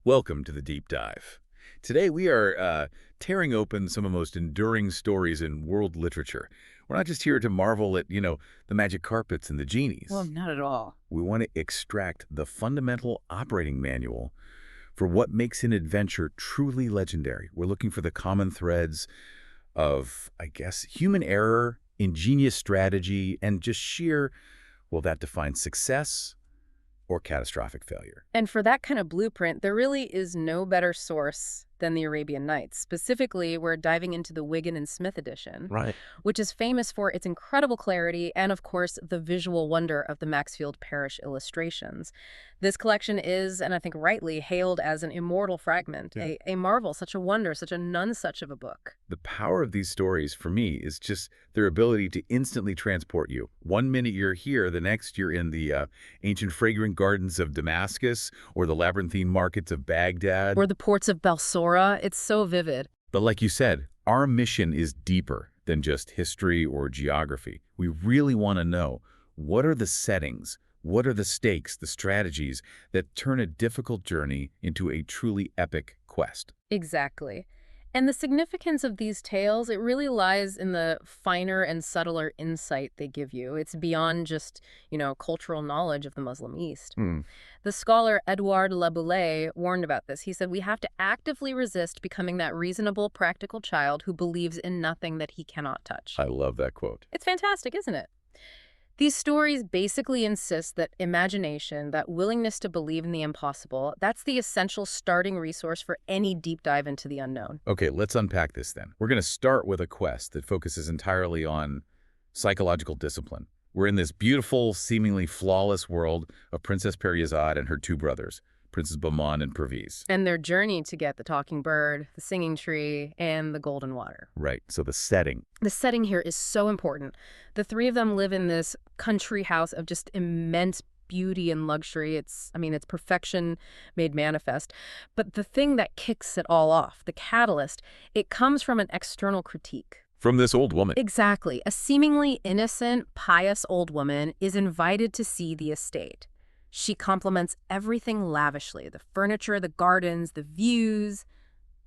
Welcome to the Deep Dive. Today we are tearing open some of the most enduring stories in world literature. We're not just here to marvel at, the magic carpets and the Well, genies. not at all. We want to extract the fundamental operating manual for what makes an adventure truly legendary. We're looking for the common threads of, I guess, human error, ingenious strategy, and just sheer, well, that defines success or catastrophic failure. And for that kind of blueprint, there really is no better source than the Arabian Nights. Specifically, we're diving into the Wigan and Smith edition, Right. which is famous for its incredible clarity and, of course, the visual wonder of the Maxfield Parrish illustrations. This collection is, and I think rightly, hailed as an immortal fragment, Yeah. a marvel, such a wonder, such a none such of a book. The power of these stories, for me, is just their ability to instantly transport you. One minute you're here, the next you're in the ancient fragrant gardens of Damascus or the labyrinthine markets of Baghdad. Or the ports of Balsora, it's so vivid. But like you said, our mission is deeper than just history or geography. We really want to know, what are the settings, what are the stakes, the strategies that turn a difficult journey into a truly epic quest? Exactly. And the significance of these tales, it really lies in the finer and subtler insight they give you. It's beyond just, cultural knowledge of the Muslim East. Hmm. The scholar Edouard Laboulaye warned about this. He said, we have to actively resist becoming that reasonable, practical child who believes in nothing that he cannot touch. I love that quote. It's fantastic, isn't it? These stories basically insist that imagination, that willingness to believe in the impossible, that's the essential starting resource for any deep dive into the unknown. Okay, let's unpack this then. We're going to start with a quest that focuses entirely on psychological discipline. We're in this beautiful, seemingly flawless world of Princess Periezade and her two brothers, Princess Bahman and Perviz. And their journey to get the talking bird, the singing tree, and the golden water. Right, so the setting. The setting here is so important. The three of them live in this country house of just immense beauty and luxury. It's perfection made manifest. But the thing that kicks it all off, the catalyst, it comes from an external critique. From this old woman. Exactly. A seemingly innocent, pious old woman is invited to see the estate. She compliments everything lavishly, the furniture, the gardens, the views,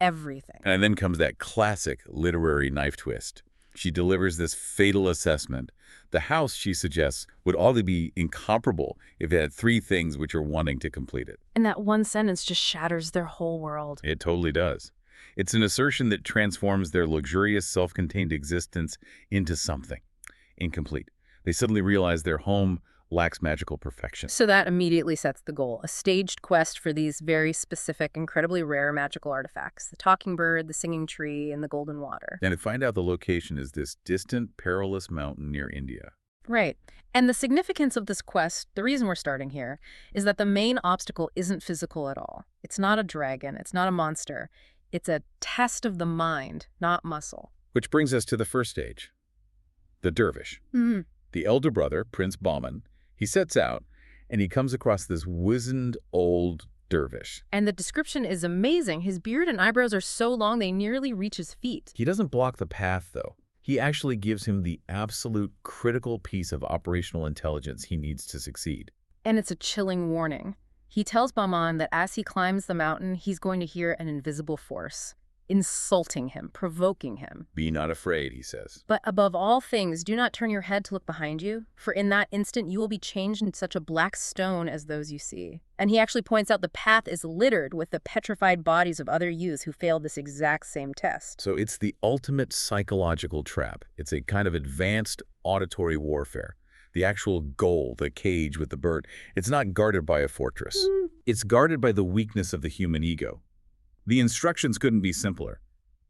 everything. And then comes that classic literary knife twist. She delivers this fatal assessment. The house, she suggests, would only be incomparable if it had three things which are wanting to complete it. And that one sentence just shatters their whole world. It totally does. It's an assertion that transforms their luxurious, self-contained existence into something incomplete. They suddenly realize their home lacks magical perfection. So that immediately sets the goal, a staged quest for these very specific, incredibly rare magical artifacts, the talking bird, the singing tree, and the golden water. And to find out the location is this distant, perilous mountain near India. Right. And the significance of this quest, the reason we're starting here, is that the main obstacle isn't physical at all. It's not a dragon. It's not a monster. It's a test of the mind, not muscle. Which brings us to the first stage, the dervish. Mm-hmm. The elder brother, Prince Bahman, he sets out, and he comes across this wizened old dervish. And the description is amazing. His beard and eyebrows are so long they nearly reach his feet. He doesn't block the path, though. He actually gives him the absolute critical piece of operational intelligence he needs to succeed. And it's a chilling warning. He tells Bahman that as he climbs the mountain, he's going to hear an invisible force, insulting him, provoking him. Be not afraid, he says. But above all things, do not turn your head to look behind you, for in that instant you will be changed into such a black stone as those you see. And he actually points out the path is littered with the petrified bodies of other youths who failed this exact same test. So it's the ultimate psychological trap. It's a kind of advanced auditory warfare. The actual goal, the cage with the bird, it's not guarded by a fortress. It's guarded by the weakness of the human ego. The instructions couldn't be simpler.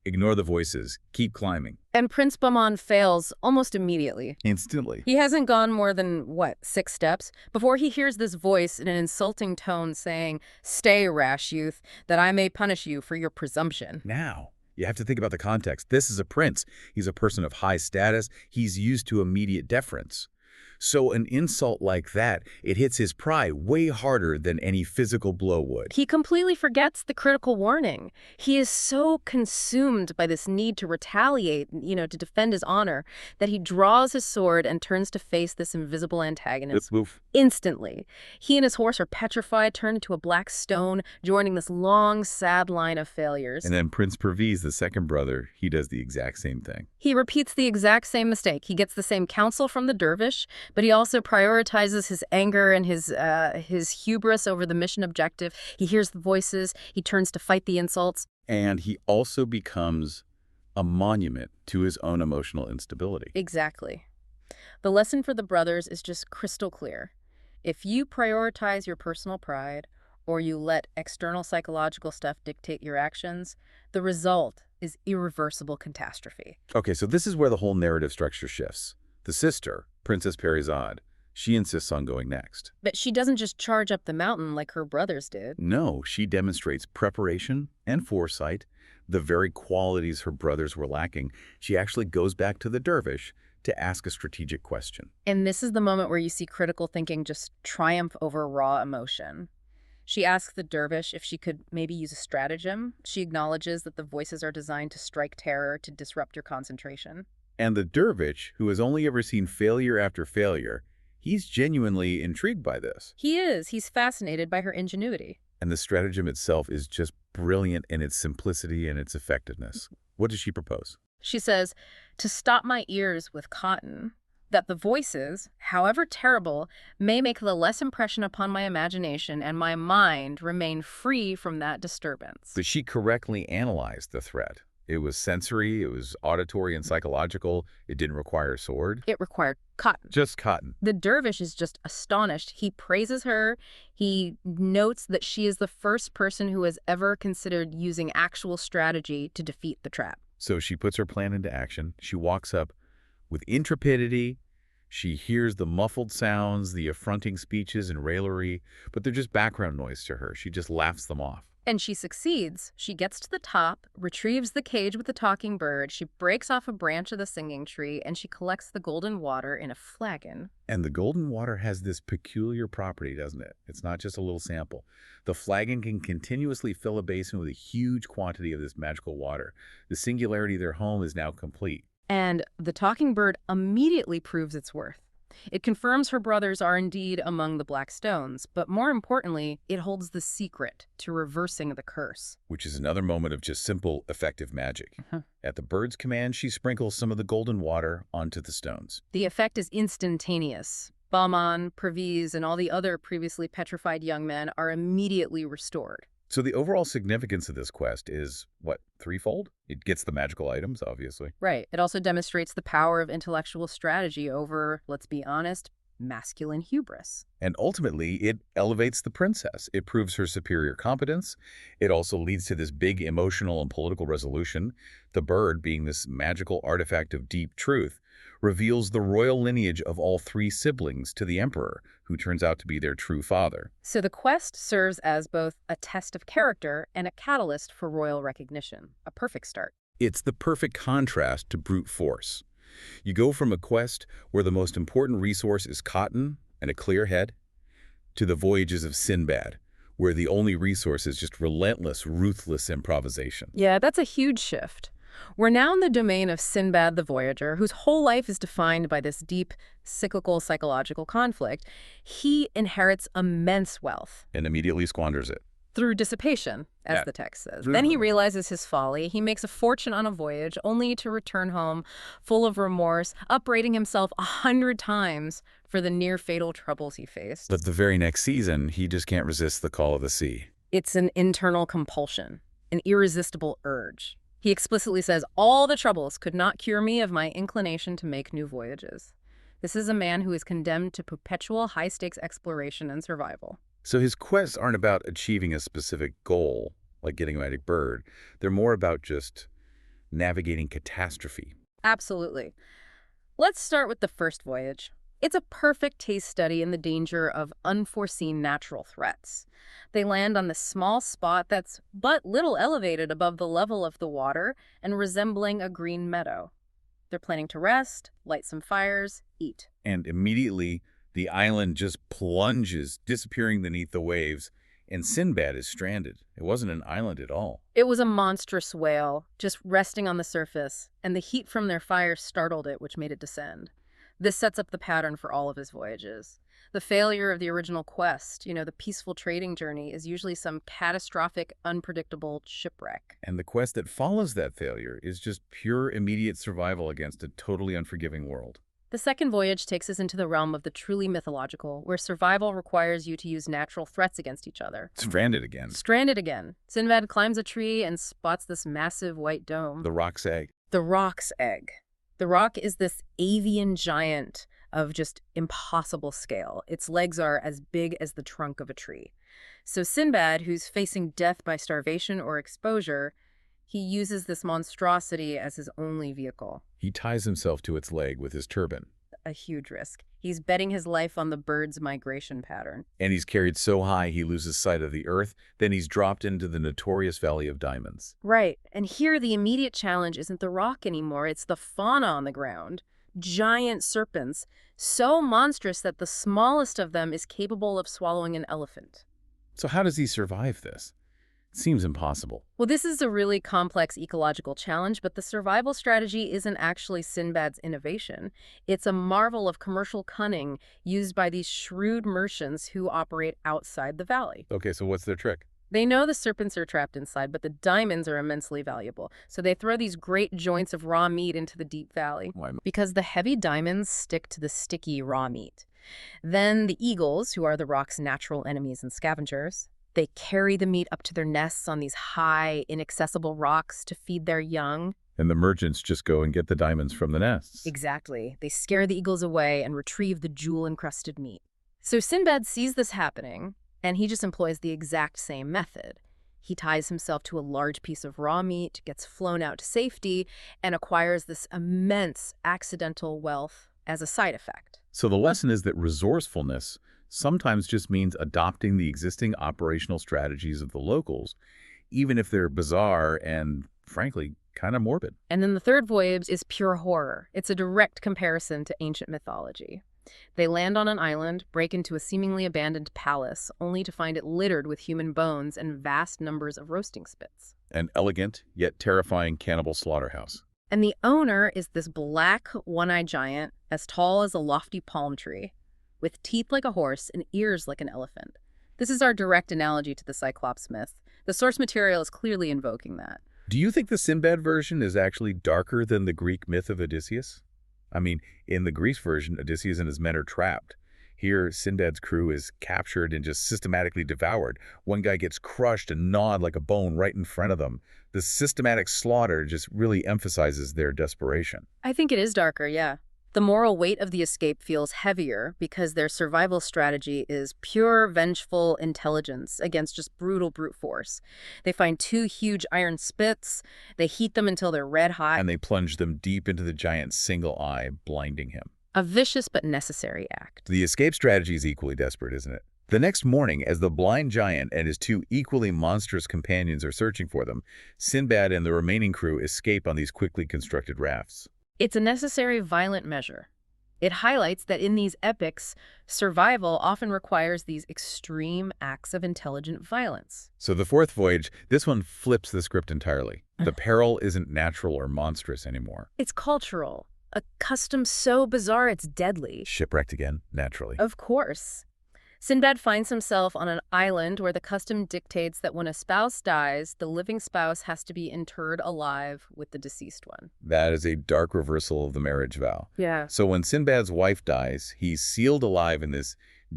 Ignore the voices. Keep climbing. And Prince Bahman fails almost immediately. Instantly. He hasn't gone more than, 6 steps, before he hears this voice in an insulting tone saying, "Stay, rash youth, that I may punish you for your presumption." Now, you have to think about the context. This is a prince. He's a person of high status. He's used to immediate deference. So an insult like that, it hits his pride way harder than any physical blow would. He completely forgets the critical warning. He is so consumed by this need to retaliate, to defend his honor, that he draws his sword and turns to face this invisible antagonist. Oof. Instantly. He and his horse are petrified, turned into a black stone, joining this long, sad line of failures. And then Prince Perviz, the second brother, he does the exact same thing. He repeats the exact same mistake. He gets the same counsel from the dervish, but he also prioritizes his anger and his hubris over the mission objective. He hears the voices. He turns to fight the insults. And he also becomes a monument to his own emotional instability. Exactly. The lesson for the brothers is just crystal clear. If you prioritize your personal pride, or you let external psychological stuff dictate your actions, the result is irreversible catastrophe. Okay, so this is where the whole narrative structure shifts. The sister, Princess Periezade, she insists on going next. But she doesn't just charge up the mountain like her brothers did. No, she demonstrates preparation and foresight, the very qualities her brothers were lacking. She actually goes back to the dervish to ask a strategic question. And this is the moment where you see critical thinking just triumph over raw emotion. She asks the dervish if she could maybe use a stratagem. She acknowledges that the voices are designed to strike terror, to disrupt your concentration. And the dervish, who has only ever seen failure after failure, he's genuinely intrigued by this. He is. He's fascinated by her ingenuity. And the stratagem itself is just brilliant in its simplicity and its effectiveness. What does she propose? She says, to stop my ears with cotton, that the voices, however terrible, may make the less impression upon my imagination and my mind remain free from that disturbance. But she correctly analyzed the threat. It was sensory, it was auditory and psychological. It didn't require a sword. It required cotton. Just cotton. The dervish is just astonished. He praises her. He notes that she is the first person who has ever considered using actual strategy to defeat the trap. So she puts her plan into action. She walks up with intrepidity. She hears the muffled sounds, the affronting speeches and raillery, but they're just background noise to her. She just laughs them off. And she succeeds. She gets to the top, retrieves the cage with the talking bird, she breaks off a branch of the singing tree, and she collects the golden water in a flagon. And the golden water has this peculiar property, doesn't it? It's not just a little sample. The flagon can continuously fill a basin with a huge quantity of this magical water. The singularity of their home is now complete. And the talking bird immediately proves its worth. It confirms her brothers are indeed among the black stones, but more importantly, it holds the secret to reversing the curse. Which is another moment of just simple, effective magic. At the bird's command, she sprinkles some of the golden water onto the stones. The effect is instantaneous. Bahman, Perviz, and all the other previously petrified young men are immediately restored. So the overall significance of this quest is, what, threefold? It gets the magical items, obviously. Right. It also demonstrates the power of intellectual strategy over, let's be honest, masculine hubris. And ultimately, it elevates the princess. It proves her superior competence. It also leads to this big emotional and political resolution. The bird, being this magical artifact of deep truth, reveals the royal lineage of all three siblings to the emperor, who turns out to be their true father. So the quest serves as both a test of character and a catalyst for royal recognition. A perfect start. It's the perfect contrast to brute force. You go from a quest where the most important resource is cotton and a clear head, to the voyages of Sinbad, where the only resource is just relentless, ruthless improvisation. Yeah, that's a huge shift. We're now in the domain of Sinbad the Voyager, whose whole life is defined by this deep, cyclical psychological conflict. He inherits immense wealth. And immediately squanders it. Through dissipation, as the text says. Then he realizes his folly. He makes a fortune on a voyage, only to return home full of remorse, upbraiding himself 100 times for the near-fatal troubles he faced. But the very next season, he just can't resist the call of the sea. It's an internal compulsion, an irresistible urge. He explicitly says, all the troubles could not cure me of my inclination to make new voyages. This is a man who is condemned to perpetual high-stakes exploration and survival. So his quests aren't about achieving a specific goal, like getting a magic bird. They're more about just navigating catastrophe. Absolutely. Let's start with the first voyage. It's a perfect case study in the danger of unforeseen natural threats. They land on this small spot that's but little elevated above the level of the water and resembling a green meadow. They're planning to rest, light some fires, eat. And immediately, the island just plunges, disappearing beneath the waves, and Sinbad is stranded. It wasn't an island at all. It was a monstrous whale, just resting on the surface, and the heat from their fire startled it, which made it descend. This sets up the pattern for all of his voyages. The failure of the original quest, the peaceful trading journey, is usually some catastrophic, unpredictable shipwreck. And the quest that follows that failure is just pure immediate survival against a totally unforgiving world. The second voyage takes us into the realm of the truly mythological, where survival requires you to use natural threats against each other. Stranded again. Stranded again. Sinbad climbs a tree and spots this massive white dome. The rock's egg. The rock's egg. The rock is this avian giant of just impossible scale. Its legs are as big as the trunk of a tree. So Sinbad, who's facing death by starvation or exposure, he uses this monstrosity as his only vehicle. He ties himself to its leg with his turban. A huge risk. He's betting his life on the bird's migration pattern. And he's carried so high he loses sight of the earth, then he's dropped into the notorious Valley of Diamonds. Right. And here the immediate challenge isn't the rock anymore, it's the fauna on the ground. Giant serpents, so monstrous that the smallest of them is capable of swallowing an elephant. So how does he survive this? It seems impossible. Well, this is a really complex ecological challenge, but the survival strategy isn't actually Sinbad's innovation. It's a marvel of commercial cunning used by these shrewd merchants who operate outside the valley. Okay, so what's their trick? They know the serpents are trapped inside, but the diamonds are immensely valuable. So they throw these great joints of raw meat into the deep valley. Why? Because the heavy diamonds stick to the sticky raw meat. Then the eagles, who are the rock's natural enemies and scavengers, they carry the meat up to their nests on these high, inaccessible rocks to feed their young. And the merchants just go and get the diamonds from the nests. Exactly. They scare the eagles away and retrieve the jewel-encrusted meat. So Sinbad sees this happening, and he just employs the exact same method. He ties himself to a large piece of raw meat, gets flown out to safety, and acquires this immense accidental wealth as a side effect. So the lesson is that resourcefulness sometimes just means adopting the existing operational strategies of the locals, even if they're bizarre and, frankly, kind of morbid. And then the third voyage is pure horror. It's a direct comparison to ancient mythology. They land on an island, break into a seemingly abandoned palace, only to find it littered with human bones and vast numbers of roasting spits. An elegant yet terrifying cannibal slaughterhouse. And the owner is this black, one-eyed giant, as tall as a lofty palm tree, with teeth like a horse and ears like an elephant. This is our direct analogy to the Cyclops myth. The source material is clearly invoking that. Do you think the Sinbad version is actually darker than the Greek myth of Odysseus? I mean, in the Greece version, Odysseus and his men are trapped. Here, Sinbad's crew is captured and just systematically devoured. One guy gets crushed and gnawed like a bone right in front of them. The systematic slaughter just really emphasizes their desperation. I think it is darker, yeah. The moral weight of the escape feels heavier because their survival strategy is pure, vengeful intelligence against just brutal brute force. They find two huge iron spits, they heat them until they're red hot. And they plunge them deep into the giant's single eye, blinding him. A vicious but necessary act. The escape strategy is equally desperate, isn't it? The next morning, as the blind giant and his two equally monstrous companions are searching for them, Sinbad and the remaining crew escape on these quickly constructed rafts. It's a necessary violent measure. It highlights that in these epics, survival often requires these extreme acts of intelligent violence. So the fourth voyage, this one flips the script entirely. The peril isn't natural or monstrous anymore. It's cultural. A custom so bizarre it's deadly. Shipwrecked again, naturally. Of course. Sinbad finds himself on an island where the custom dictates that when a spouse dies, the living spouse has to be interred alive with the deceased one. That is a dark reversal of the marriage vow. Yeah. So when Sinbad's wife dies, he's sealed alive in this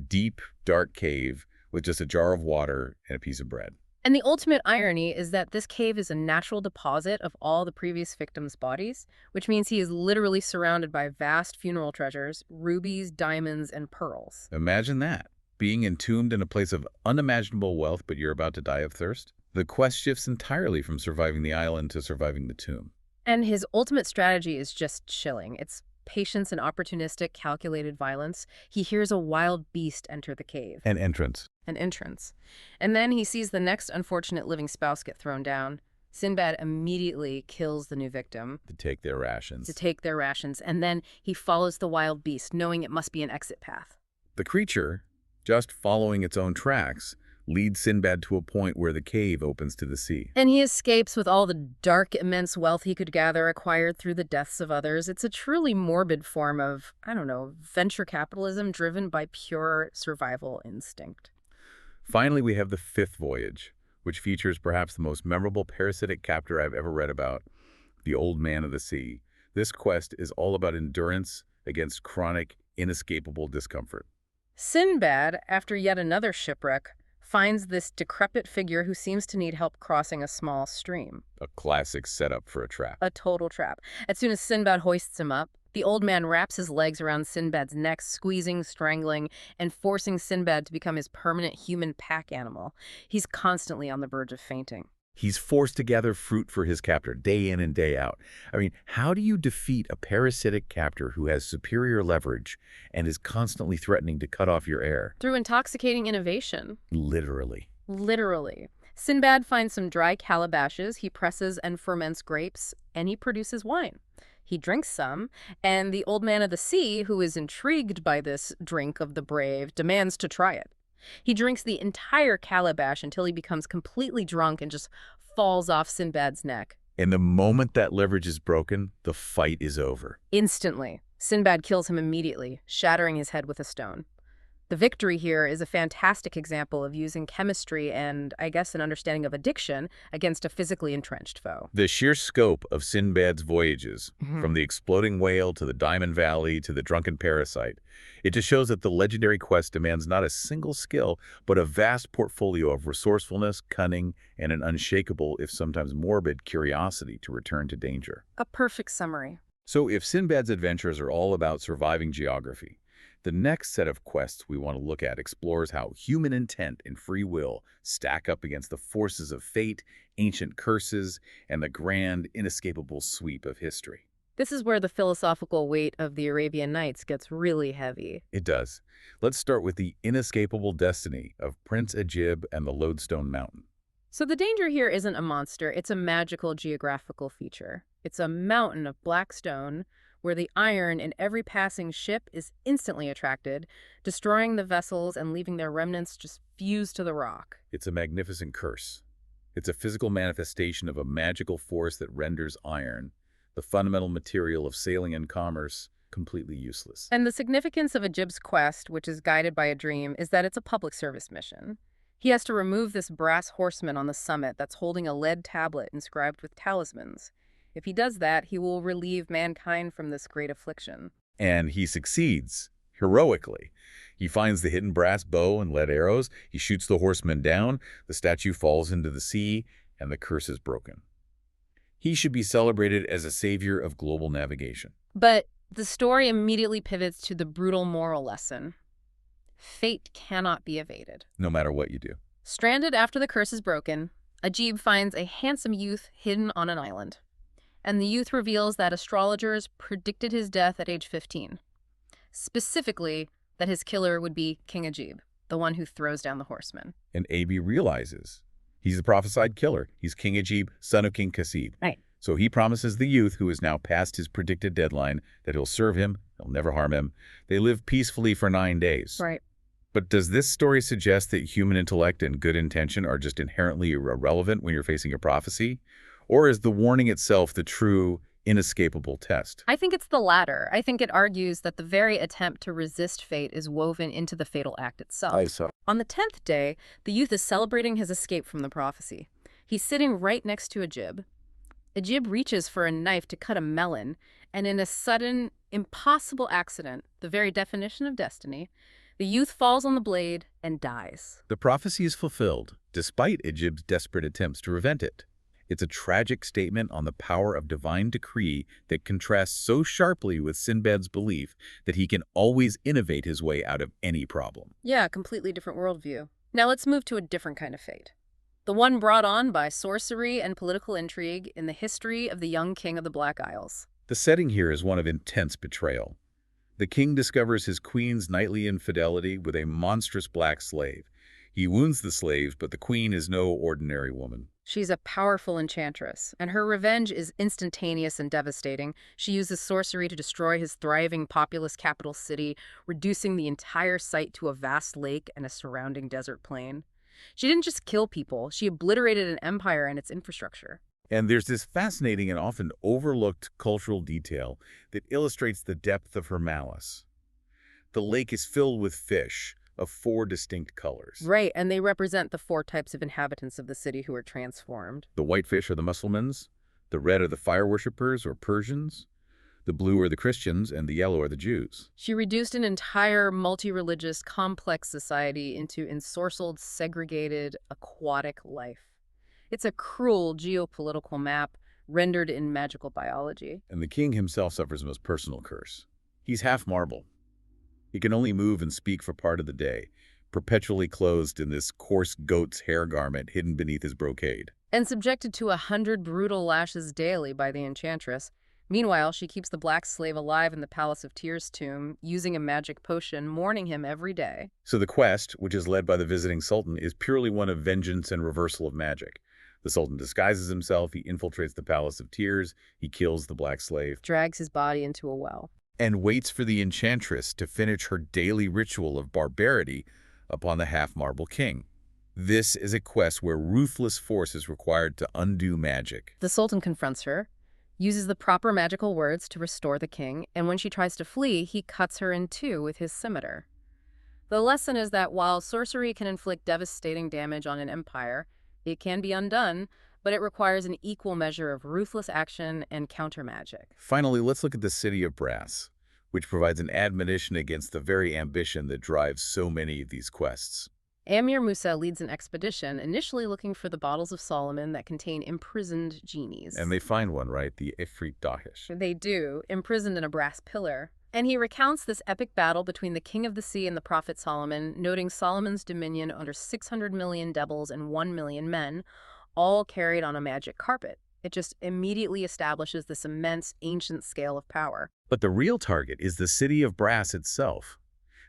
deep, dark cave with just a jar of water and a piece of bread. And the ultimate irony is that this cave is a natural deposit of all the previous victims' bodies, which means he is literally surrounded by vast funeral treasures, rubies, diamonds, and pearls. Imagine that. Being entombed in a place of unimaginable wealth, but you're about to die of thirst? The quest shifts entirely from surviving the island to surviving the tomb. And his ultimate strategy is just chilling. It's patience and opportunistic, calculated violence. He hears a wild beast enter the cave. An entrance. An entrance. And then he sees the next unfortunate living spouse get thrown down. Sinbad immediately kills the new victim to take their rations. to take their rations, and then he follows the wild beast, knowing it must be an exit path. The creature, just following its own tracks, leads Sinbad to a point where the cave opens to the sea. And he escapes with all the dark, immense wealth he could gather acquired through the deaths of others. It's a truly morbid form of, I don't know, venture capitalism driven by pure survival instinct. Finally, we have the fifth voyage, which features perhaps the most memorable parasitic captor I've ever read about, the Old Man of the Sea. This quest is all about endurance against chronic, inescapable discomfort. Sinbad, after yet another shipwreck, finds this decrepit figure who seems to need help crossing a small stream. A classic setup for a trap. A total trap. As soon as Sinbad hoists him up, the old man wraps his legs around Sinbad's neck, squeezing, strangling, and forcing Sinbad to become his permanent human pack animal. He's constantly on the verge of fainting. He's forced to gather fruit for his captor day in and day out. I mean, how do you defeat a parasitic captor who has superior leverage and is constantly threatening to cut off your air? Through intoxicating innovation. Literally. Literally. Sinbad finds some dry calabashes, he presses and ferments grapes, and he produces wine. He drinks some, and the Old Man of the Sea, who is intrigued by this drink of the brave, demands to try it. He drinks the entire calabash until he becomes completely drunk and just falls off Sinbad's neck. And the moment that leverage is broken, the fight is over. Instantly, Sinbad kills him immediately, shattering his head with a stone. The victory here is a fantastic example of using chemistry and, I guess, an understanding of addiction against a physically entrenched foe. The sheer scope of Sinbad's voyages, from the exploding whale to the Diamond Valley to the drunken parasite, it just shows that the legendary quest demands not a single skill, but a vast portfolio of resourcefulness, cunning, and an unshakable, if sometimes morbid, curiosity to return to danger. A perfect summary. So if Sinbad's adventures are all about surviving geography, the next set of quests we want to look at explores how human intent and free will stack up against the forces of fate, ancient curses, and the grand, inescapable sweep of history. This is where the philosophical weight of the Arabian Nights gets really heavy. It does. Let's start with the inescapable destiny of Prince Ajib and the Lodestone Mountain. So the danger here isn't a monster, it's a magical geographical feature. It's a mountain of black stone where the iron in every passing ship is instantly attracted, destroying the vessels and leaving their remnants just fused to the rock. It's a magnificent curse. It's a physical manifestation of a magical force that renders iron, the fundamental material of sailing and commerce, completely useless. And the significance of Ajib's quest, which is guided by a dream, is that it's a public service mission. He has to remove this brass horseman on the summit that's holding a lead tablet inscribed with talismans. If he does that, he will relieve mankind from this great affliction. And he succeeds, heroically. He finds the hidden brass bow and lead arrows, he shoots the horseman down, the statue falls into the sea, and the curse is broken. He should be celebrated as a savior of global navigation. But the story immediately pivots to the brutal moral lesson. Fate cannot be evaded. No matter what you do. Stranded after the curse is broken, Ajib finds a handsome youth hidden on an island. And the youth reveals that astrologers predicted his death at age 15. Specifically, that his killer would be King Ajib, the one who throws down the horseman. And Abi realizes he's the prophesied killer. He's King Ajib, son of King Kasib. Right. So he promises the youth, who is now past his predicted deadline, that he'll serve him, he'll never harm him. They live peacefully for 9 days. Right. But does this story suggest that human intellect and good intention are just inherently irrelevant when you're facing a prophecy? Or is the warning itself the true, inescapable test? I think it's the latter. I think it argues that the very attempt to resist fate is woven into the fatal act itself. On the 10th day, the youth is celebrating his escape from the prophecy. He's sitting right next to Ajib. Ajib reaches for a knife to cut a melon, and in a sudden, impossible accident, the very definition of destiny, the youth falls on the blade and dies. The prophecy is fulfilled, despite Ajib's desperate attempts to prevent it. It's a tragic statement on the power of divine decree that contrasts so sharply with Sinbad's belief that he can always innovate his way out of any problem. Yeah, completely different worldview. Now let's move to a different kind of fate. The one brought on by sorcery and political intrigue in the history of the young king of the Black Isles. The setting here is one of intense betrayal. The king discovers his queen's nightly infidelity with a monstrous black slave. He wounds the slave, but the queen is no ordinary woman. She's a powerful enchantress, and her revenge is instantaneous and devastating. She uses sorcery to destroy his thriving, populous capital city, reducing the entire site to a vast lake and a surrounding desert plain. She didn't just kill people, she obliterated an empire and its infrastructure. And there's this fascinating and often overlooked cultural detail that illustrates the depth of her malice. The lake is filled with fish of 4 distinct colors. Right, and they represent the 4 types of inhabitants of the city who are transformed. The white fish are the Muslims, the red are the fire worshippers or Persians, the blue are the Christians, and the yellow are the Jews. She reduced an entire multi-religious, complex society into ensorcelled, segregated, aquatic life. It's a cruel geopolitical map rendered in magical biology. And the king himself suffers the most personal curse. He's half marble. He can only move and speak for part of the day, perpetually clothed in this coarse goat's hair garment hidden beneath his brocade. And subjected to 100 brutal lashes daily by the enchantress. Meanwhile, she keeps the black slave alive in the Palace of Tears tomb, using a magic potion, mourning him every day. So the quest, which is led by the visiting sultan, is purely one of vengeance and reversal of magic. The sultan disguises himself, he infiltrates the Palace of Tears, he kills the black slave, Drags his body into a well. and waits for the enchantress to finish her daily ritual of barbarity upon the half-marble king. This is a quest where ruthless force is required to undo magic. The Sultan confronts her, uses the proper magical words to restore the king, and when she tries to flee, he cuts her in 2 with his scimitar. The lesson is that while sorcery can inflict devastating damage on an empire, it can be undone, but it requires an equal measure of ruthless action and counter-magic. Finally, let's look at the City of Brass, which provides an admonition against the very ambition that drives so many of these quests. Amir Musa leads an expedition, initially looking for the bottles of Solomon that contain imprisoned genies. And they find one, right? The Ifrit Dahish. They do, imprisoned in a brass pillar. And he recounts this epic battle between the king of the sea and the prophet Solomon, noting Solomon's dominion under 600 million devils and 1 million men, all carried on a magic carpet. It just immediately establishes this immense, ancient scale of power. But the real target is the City of Brass itself.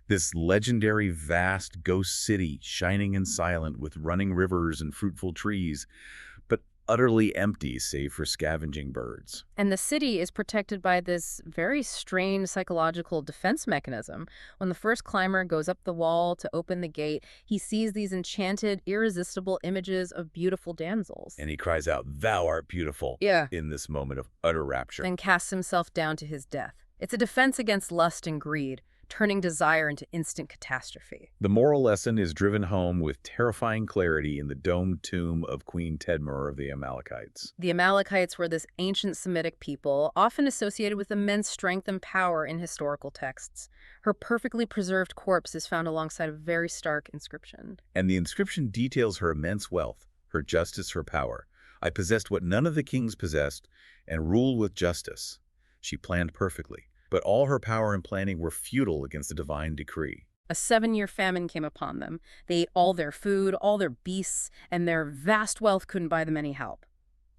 This legendary, vast ghost city, shining and silent with running rivers and fruitful trees, but utterly empty save for scavenging birds. And the city is protected by this very strange psychological defense mechanism. When the first climber goes up the wall to open the gate, he sees these enchanted, irresistible images of beautiful damsels. And he cries out, "Thou art beautiful," in this moment of utter rapture. Then casts himself down to his death. It's a defense against lust and greed, turning desire into instant catastrophe. The moral lesson is driven home with terrifying clarity in the domed tomb of Queen Tedmur of the Amalekites. The Amalekites were this ancient Semitic people, often associated with immense strength and power in historical texts. Her perfectly preserved corpse is found alongside a very stark inscription. And the inscription details her immense wealth, her justice, her power. I possessed what none of the kings possessed, and ruled with justice. She planned perfectly. But all her power and planning were futile against the divine decree. A 7-year famine came upon them. They ate all their food, all their beasts, and their vast wealth couldn't buy them any help.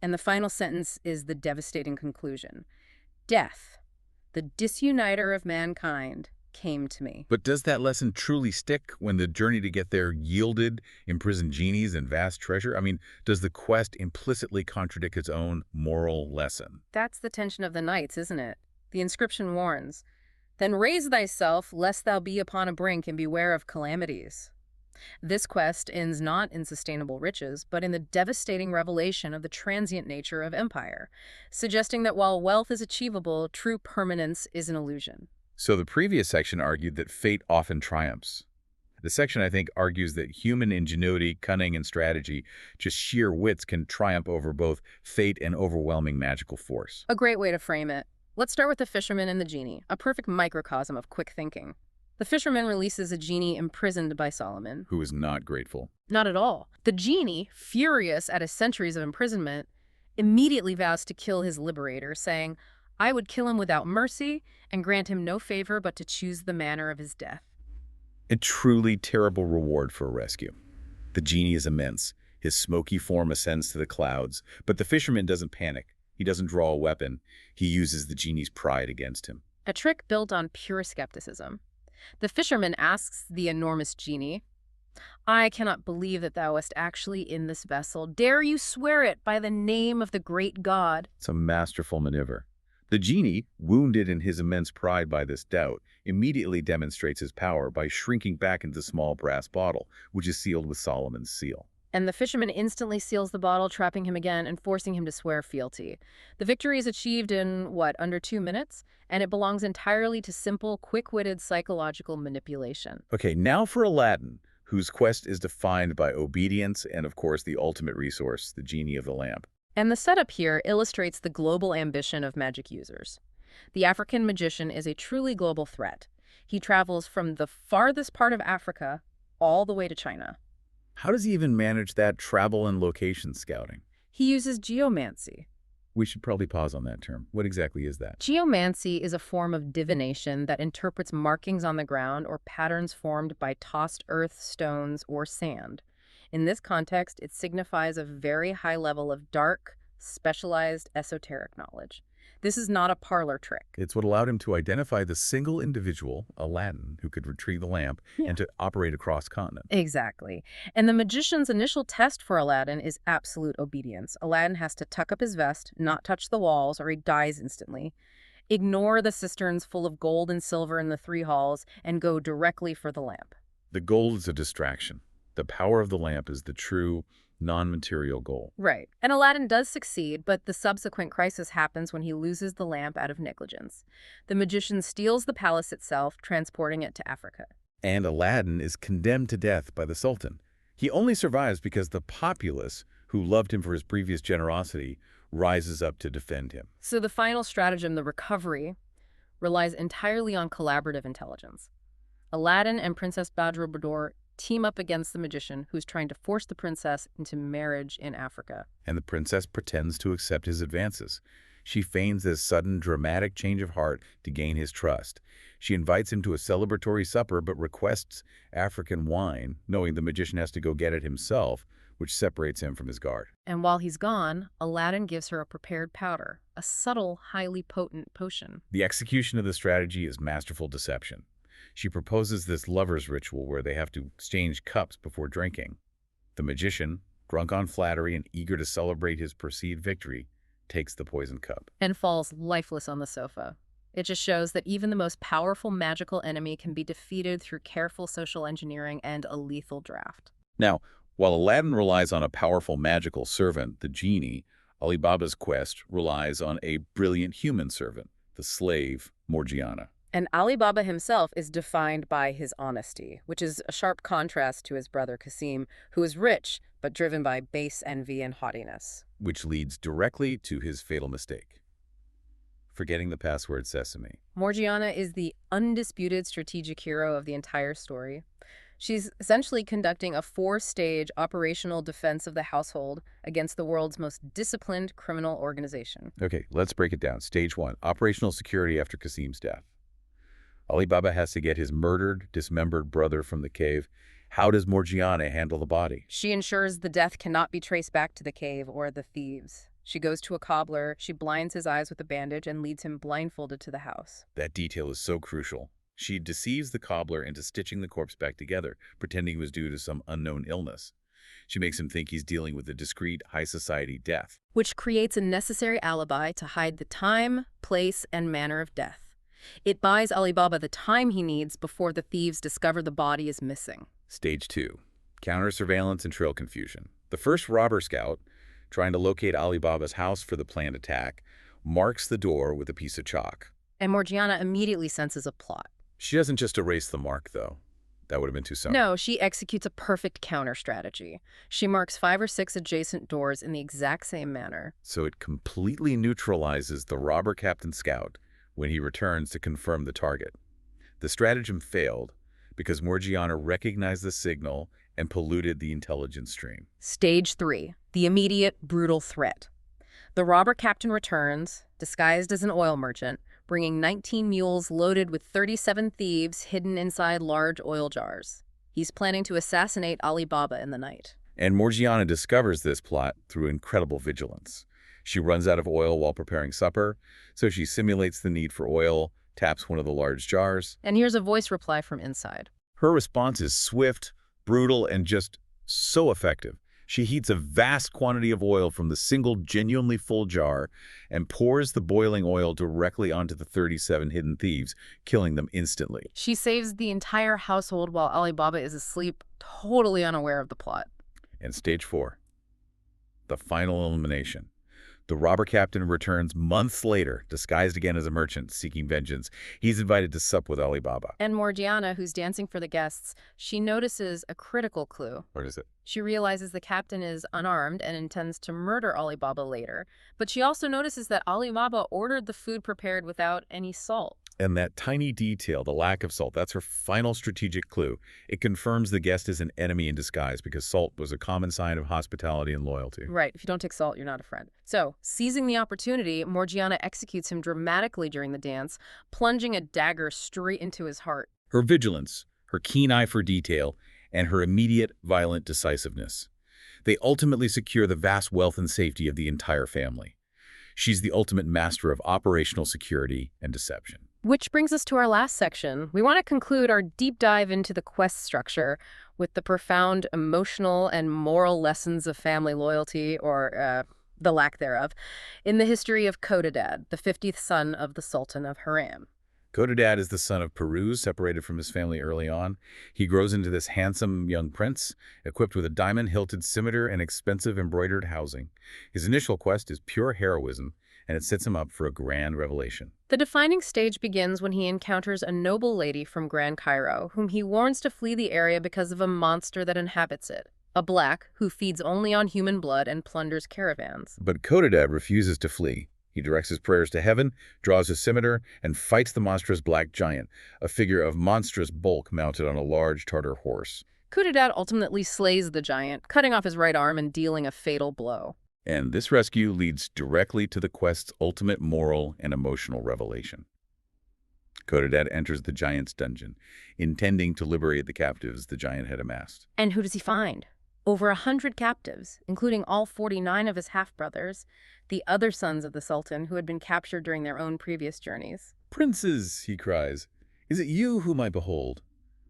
And the final sentence is the devastating conclusion. Death, the disuniter of mankind, came to me. But does that lesson truly stick when the journey to get there yielded imprisoned genies and vast treasure? I mean, does the quest implicitly contradict its own moral lesson? That's the tension of the Nights, isn't it? The inscription warns, "Then raise thyself, lest thou be upon a brink, and beware of calamities." This quest ends not in sustainable riches, but in the devastating revelation of the transient nature of empire, suggesting that while wealth is achievable, true permanence is an illusion. So the previous section argued that fate often triumphs. The section, I think, argues that human ingenuity, cunning, and strategy, just sheer wits, can triumph over both fate and overwhelming magical force. A great way to frame it. Let's start with the fisherman and the genie, a perfect microcosm of quick thinking. The fisherman releases a genie imprisoned by Solomon. Who is not grateful. Not at all. The genie, furious at his centuries of imprisonment, immediately vows to kill his liberator, saying, "I would kill him without mercy and grant him no favor but to choose the manner of his death." A truly terrible reward for a rescue. The genie is immense. His smoky form ascends to the clouds, but the fisherman doesn't panic. He doesn't draw a weapon. He uses the genie's pride against him. A trick built on pure skepticism. The fisherman asks the enormous genie, I cannot believe that thou wast actually in this vessel. Dare you swear it by the name of the great god? It's a masterful maneuver. The genie, wounded in his immense pride by this doubt, immediately demonstrates his power by shrinking back into the small brass bottle, which is sealed with Solomon's seal. And the fisherman instantly seals the bottle, trapping him again and forcing him to swear fealty. The victory is achieved in, what, under 2 minutes? And it belongs entirely to simple, quick-witted psychological manipulation. Okay, now for Aladdin, whose quest is defined by obedience and, of course, the ultimate resource, the genie of the lamp. And the setup here illustrates the global ambition of magic users. The African magician is a truly global threat. He travels from the farthest part of Africa all the way to China. How does he even manage that travel and location scouting? He uses geomancy. We should probably pause on that term. What exactly is that? Geomancy is a form of divination that interprets markings on the ground or patterns formed by tossed earth, stones, or sand. In this context, it signifies a very high level of dark, specialized, esoteric knowledge. This is not a parlor trick. It's what allowed him to identify the single individual, Aladdin, who could retrieve the lamp and to operate across continent. Exactly. And the magician's initial test for Aladdin is absolute obedience. Aladdin has to tuck up his vest, not touch the walls, or he dies instantly. Ignore the cisterns full of gold and silver in the 3 halls, and go directly for the lamp. The gold is a distraction. The power of the lamp is the true, non-material goal. Right. And Aladdin does succeed, but the subsequent crisis happens when he loses the lamp out of negligence. The magician steals the palace itself, transporting it to Africa. And Aladdin is condemned to death by the Sultan. He only survives because the populace, who loved him for his previous generosity, rises up to defend him. So the final stratagem, the recovery, relies entirely on collaborative intelligence. Aladdin and Princess Badroulbadour team up against the magician who's trying to force the princess into marriage in Africa. And the princess pretends to accept his advances. She feigns this sudden, dramatic change of heart to gain his trust. She invites him to a celebratory supper but requests African wine, knowing the magician has to go get it himself, which separates him from his guard. And while he's gone, Aladdin gives her a prepared powder, a subtle, highly potent potion. The execution of the strategy is masterful deception. She proposes this lover's ritual where they have to exchange cups before drinking. The magician, drunk on flattery and eager to celebrate his perceived victory, takes the poisoned cup. And falls lifeless on the sofa. It just shows that even the most powerful magical enemy can be defeated through careful social engineering and a lethal draft. Now, while Aladdin relies on a powerful magical servant, the genie, Ali Baba's quest relies on a brilliant human servant, the slave, Morgiana. And Ali Baba himself is defined by his honesty, which is a sharp contrast to his brother Qasim, who is rich but driven by base envy and haughtiness. Which leads directly to his fatal mistake: forgetting the password Sesame. Morgiana is the undisputed strategic hero of the entire story. She's essentially conducting a 4-stage operational defense of the household against the world's most disciplined criminal organization. Okay, let's break it down. Stage 1, operational security after Qasim's death. Ali Baba has to get his murdered, dismembered brother from the cave. How does Morgiana handle the body? She ensures the death cannot be traced back to the cave or the thieves. She goes to a cobbler, she blinds his eyes with a bandage, and leads him blindfolded to the house. That detail is so crucial. She deceives the cobbler into stitching the corpse back together, pretending it was due to some unknown illness. She makes him think he's dealing with a discreet, high-society death. Which creates a necessary alibi to hide the time, place, and manner of death. It buys Ali Baba the time he needs before the thieves discover the body is missing. Stage 2, counter-surveillance and trail confusion. The first robber scout, trying to locate Ali Baba's house for the planned attack, marks the door with a piece of chalk. And Morgiana immediately senses a plot. She doesn't just erase the mark, though. That would have been too soon. No, she executes a perfect counter strategy. She marks 5 or 6 adjacent doors in the exact same manner. So it completely neutralizes the robber captain scout when he returns to confirm the target. The stratagem failed because Morgiana recognized the signal and polluted the intelligence stream. Stage 3, the immediate, brutal threat. The robber captain returns, disguised as an oil merchant, bringing 19 mules loaded with 37 thieves hidden inside large oil jars. He's planning to assassinate Ali Baba in the night. And Morgiana discovers this plot through incredible vigilance. She runs out of oil while preparing supper, so she simulates the need for oil, taps one of the large jars. And here's a voice reply from inside. Her response is swift, brutal and just so effective. She heats a vast quantity of oil from the single genuinely full jar and pours the boiling oil directly onto the 37 hidden thieves, killing them instantly. She saves the entire household while Alibaba is asleep, totally unaware of the plot. And stage 4, the final elimination. The robber captain returns months later, disguised again as a merchant, seeking vengeance. He's invited to sup with Alibaba. And Morgiana, who's dancing for the guests, she notices a critical clue. What is it? She realizes the captain is unarmed and intends to murder Alibaba later. But she also notices that Alibaba ordered the food prepared without any salt. And that tiny detail, the lack of salt, that's her final strategic clue. It confirms the guest is an enemy in disguise because salt was a common sign of hospitality and loyalty. Right. If you don't take salt, you're not a friend. So, seizing the opportunity, Morgiana executes him dramatically during the dance, plunging a dagger straight into his heart. Her vigilance, her keen eye for detail, and her immediate, violent decisiveness. They ultimately secure the vast wealth and safety of the entire family. She's the ultimate master of operational security and deception. Which brings us to our last section. We want to conclude our deep dive into the quest structure with the profound emotional and moral lessons of family loyalty, or the lack thereof, in the history of Khotadad, the 50th son of the Sultan of Harran. Khotadad is the son of Peruz, separated from his family early on. He grows into this handsome young prince, equipped with a diamond-hilted scimitar and expensive embroidered housing. His initial quest is pure heroism, and it sets him up for a grand revelation. The defining stage begins when he encounters a noble lady from Grand Cairo, whom he warns to flee the area because of a monster that inhabits it, a black who feeds only on human blood and plunders caravans. But Khotadad refuses to flee. He directs his prayers to heaven, draws his scimitar, and fights the monstrous black giant, a figure of monstrous bulk mounted on a large Tartar horse. Khotadad ultimately slays the giant, cutting off his right arm and dealing a fatal blow. And this rescue leads directly to the quest's ultimate moral and emotional revelation. Khotadad enters the giant's dungeon, intending to liberate the captives the giant had amassed. And who does he find? Over 100 captives, including all 49 of his half-brothers, the other sons of the Sultan who had been captured during their own previous journeys. "Princes," he cries, "is it you whom I behold?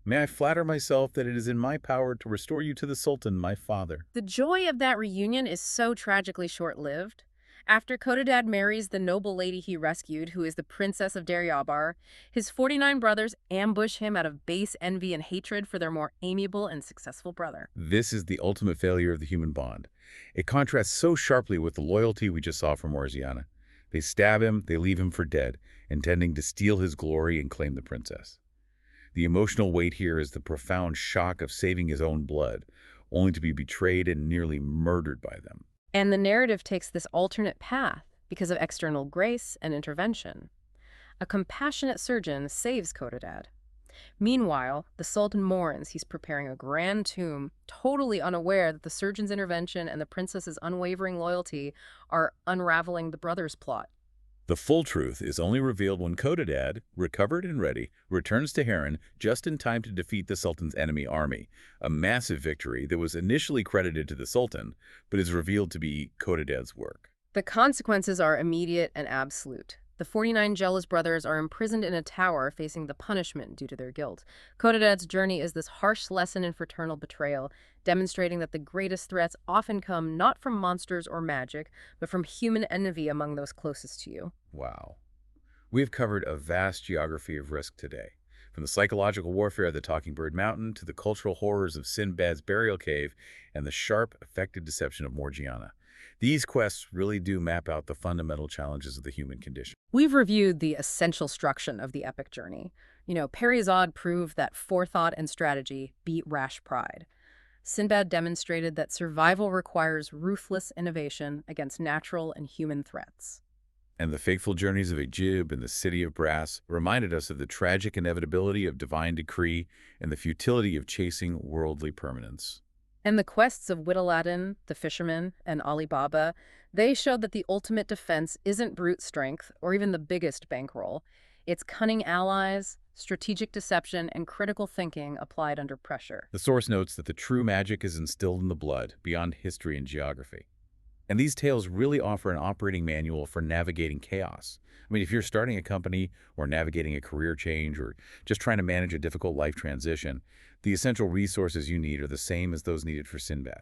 May I flatter myself that it is in my power to restore you to the Sultan, my father." The joy of that reunion is so tragically short-lived. After Khotadad marries the noble lady he rescued, who is the Princess of Daryabar, his 49 brothers ambush him out of base envy and hatred for their more amiable and successful brother. This is the ultimate failure of the human bond. It contrasts so sharply with the loyalty we just saw from Morgiana. They stab him, they leave him for dead, intending to steal his glory and claim the princess. The emotional weight here is the profound shock of saving his own blood, only to be betrayed and nearly murdered by them. And the narrative takes this alternate path because of external grace and intervention. A compassionate surgeon saves Khotadad. Meanwhile, the Sultan mourns he's preparing a grand tomb, totally unaware that the surgeon's intervention and the princess's unwavering loyalty are unraveling the brothers' plot. The full truth is only revealed when Khotadad, recovered and ready, returns to Harran just in time to defeat the Sultan's enemy army, a massive victory that was initially credited to the Sultan, but is revealed to be Khotadad's work. The consequences are immediate and absolute. The 49 jealous brothers are imprisoned in a tower facing the punishment due to their guilt. Khotadad's journey is this harsh lesson in fraternal betrayal, demonstrating that the greatest threats often come not from monsters or magic, but from human envy among those closest to you. Wow. We've covered a vast geography of risk today, from the psychological warfare of the Talking Bird Mountain to the cultural horrors of Sinbad's burial cave and the sharp, effective deception of Morgiana. These quests really do map out the fundamental challenges of the human condition. We've reviewed the essential structure of the epic journey. Periezade proved that forethought and strategy beat rash pride. Sinbad demonstrated that survival requires ruthless innovation against natural and human threats. And the fateful journeys of Ajib and the City of Brass reminded us of the tragic inevitability of divine decree and the futility of chasing worldly permanence. And the quests of Whittaladdin, the fisherman, and Alibaba, they showed that the ultimate defense isn't brute strength or even the biggest bankroll. It's cunning allies, strategic deception, and critical thinking applied under pressure. The source notes that the true magic is instilled in the blood, beyond history and geography. And these tales really offer an operating manual for navigating chaos. I mean, if you're starting a company or navigating a career change or just trying to manage a difficult life transition, the essential resources you need are the same as those needed for Sinbad: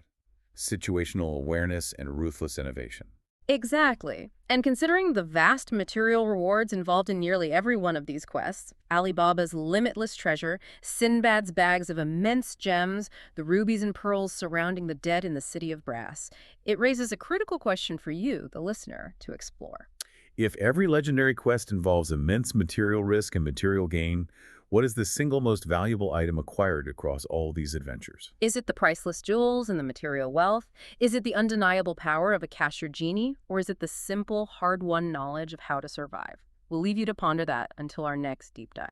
situational awareness and ruthless innovation. Exactly. And considering the vast material rewards involved in nearly every one of these quests, Alibaba's limitless treasure, Sinbad's bags of immense gems, the rubies and pearls surrounding the dead in the city of brass, it raises a critical question for you, the listener, to explore. If every legendary quest involves immense material risk and material gain, what is the single most valuable item acquired across all these adventures? Is it the priceless jewels and the material wealth? Is it the undeniable power of a cashier genie? Or is it the simple, hard-won knowledge of how to survive? We'll leave you to ponder that until our next deep dive.